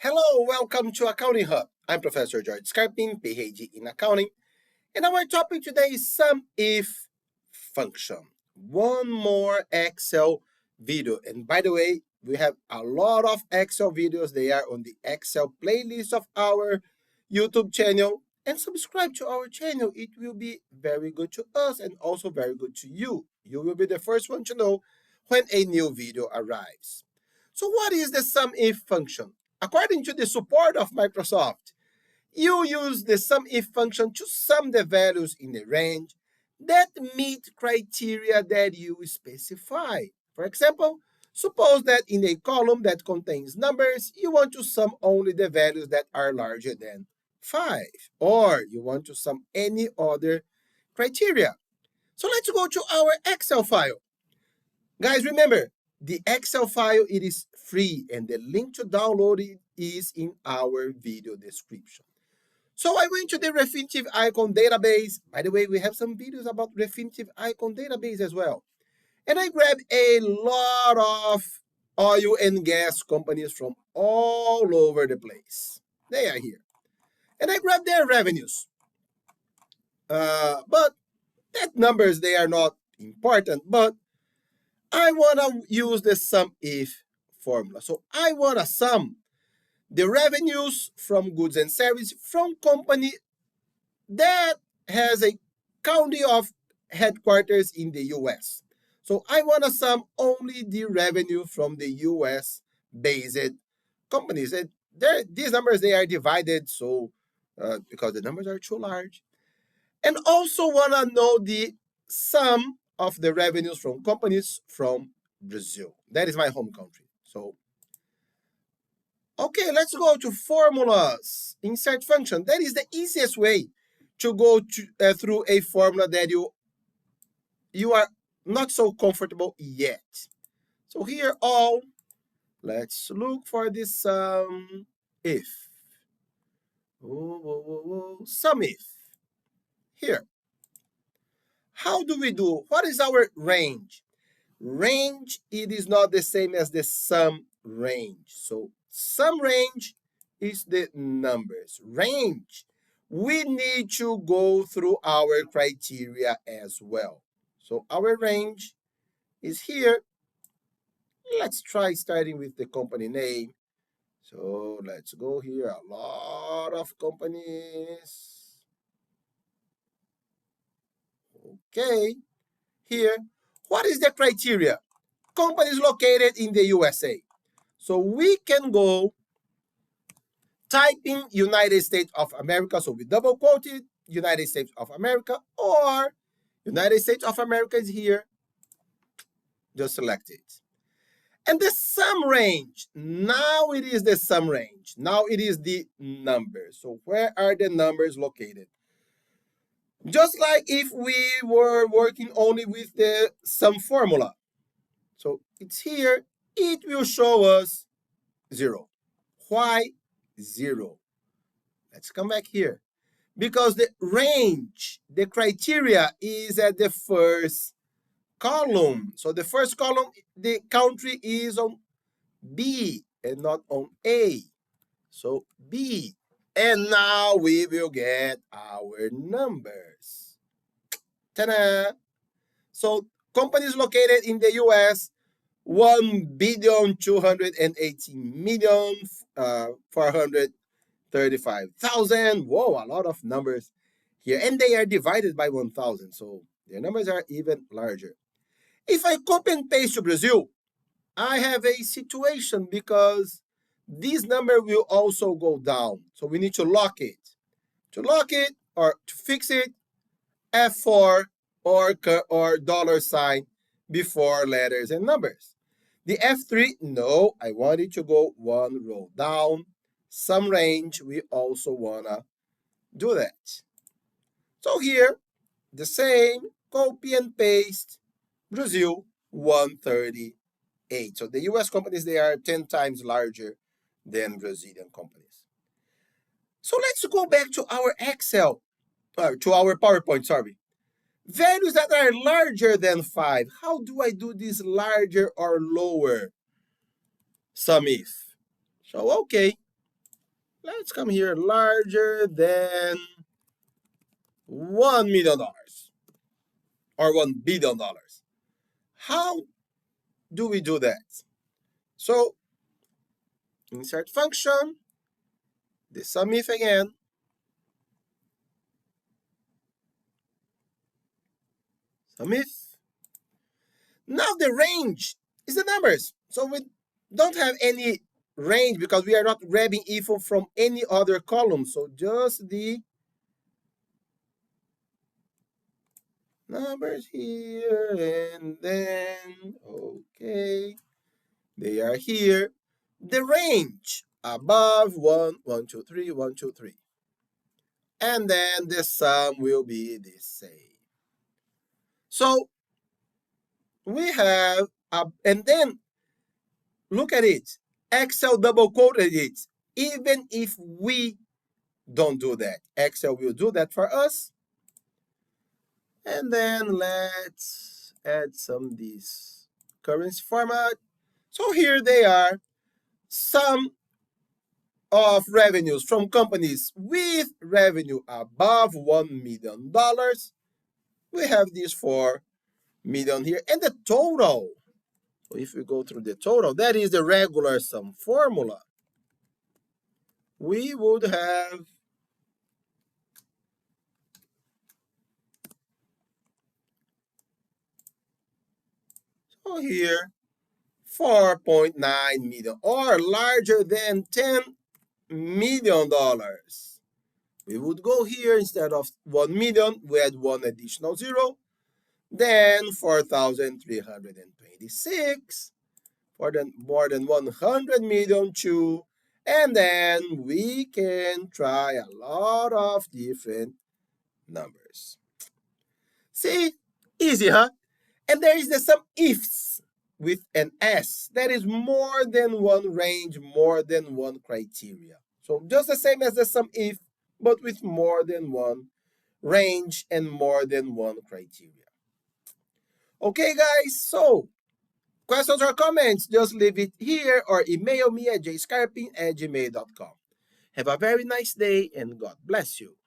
Hello, welcome to Accounting Hub. I'm Professor George Scarpin, PhD in Accounting, and our topic today is SUMIF function. One more Excel video. And by the way, we have a lot of Excel videos. They are on the Excel playlist of our YouTube channel. And subscribe to our channel. It will be very good to us and also very good to you. You will be the first one to know when a new video arrives. So what is the SUMIF function? According to the support of Microsoft, you use the SUMIF function to sum the values in a range that meet criteria that you specify. For example, suppose that in a column that contains numbers, you want to sum only the values that are larger than 5, or you want to sum any other criteria. So let's go to our Excel file. Guys, remember, the Excel file, it is free, and the link to download it is in our video description. So I went to the Refinitiv Icon database. By the way, we have some videos about Refinitiv Icon database as well. And I grabbed a lot of oil and gas companies from all over the place. They are here. And I grabbed their revenues. But that numbers, they are not important, but I want to use the SUMIF formula. So I want to sum the revenues from goods and services from company that has a county of headquarters in the US. So I want to sum only the revenue from the US based companies. And these numbers, they are divided so because the numbers are too large. And also want to know the sum of the revenues from companies from Brazil. That is my home country. So, okay, let's go to formulas. Insert function. That is the easiest way to go through a formula that you are not so comfortable yet. So here all, let's look for this SUMIF. SUMIF. Here. How do we do? What is our range? Range, it is not the same as the sum range. So sum range is the numbers. Range, we need to go through our criteria as well. So our range is here. Let's try starting with the company name. So let's go here. A lot of companies. Okay, here, what is the criteria? Companies located in the USA. So we can go type in United States of America. So we double quoted United States of America, or United States of America is here. Just select it. And the sum range, now it is the sum range. Now it is the numbers. So where are the numbers located? Just like if we were working only with the sum formula. So it's here, it will show us 0. Why 0? Let's come back here. Because the range, the criteria is at the first column. So the first column, the country is on B and not on A. So B. And now we will get our numbers. Ta-da! So companies located in the US, 1,218,435,000. Whoa, a lot of numbers here. And they are divided by 1,000. So their numbers are even larger. If I copy and paste to Brazil, I have a situation because this number will also go down. So we need to lock it. To lock it or to fix it, F4 or $ before letters and numbers. The F3, no, I want it to go one row down. Sum range, we also want to do that. So here, the same, copy and paste, Brazil, 138. So the US companies, they are 10 times larger than Brazilian companies. So let's go back to our Excel, to our PowerPoint, sorry. Values that are larger than 5. How do I do this larger or lower SUMIF? So, okay, let's come here, larger than $1 million or $1 billion. How do we do that? So insert function, the SUMIF again, SUMIF. Now the range is the numbers. So we don't have any range because we are not grabbing info from any other column. So just the numbers here, and then, okay, they are here. The range above 1, 1, 2, 3, 1, 2, 3. And then the sum will be the same. So we have, and then look at it. Excel double quoted it. Even if we don't do that, Excel will do that for us. And then let's add some this currency format. So here they are, sum of revenues from companies with revenue above $1 million. We have these 4 million here, and the total. So if we go through the total, that is the regular sum formula. We would have here $4.9 million or larger than $10 million. We would go here, instead of 1 million, we add one additional zero, then 4,326, for the more than 100 million too, and then we can try a lot of different numbers. See, easy, huh? And there is the sum ifs with an S. That is more than one range, more than one criteria. So just the same as the sum if, but with more than one range and more than one criteria. Okay, guys, so questions or comments, just leave it here or email me at jscarpin@gmail.com. Have a very nice day and God bless you.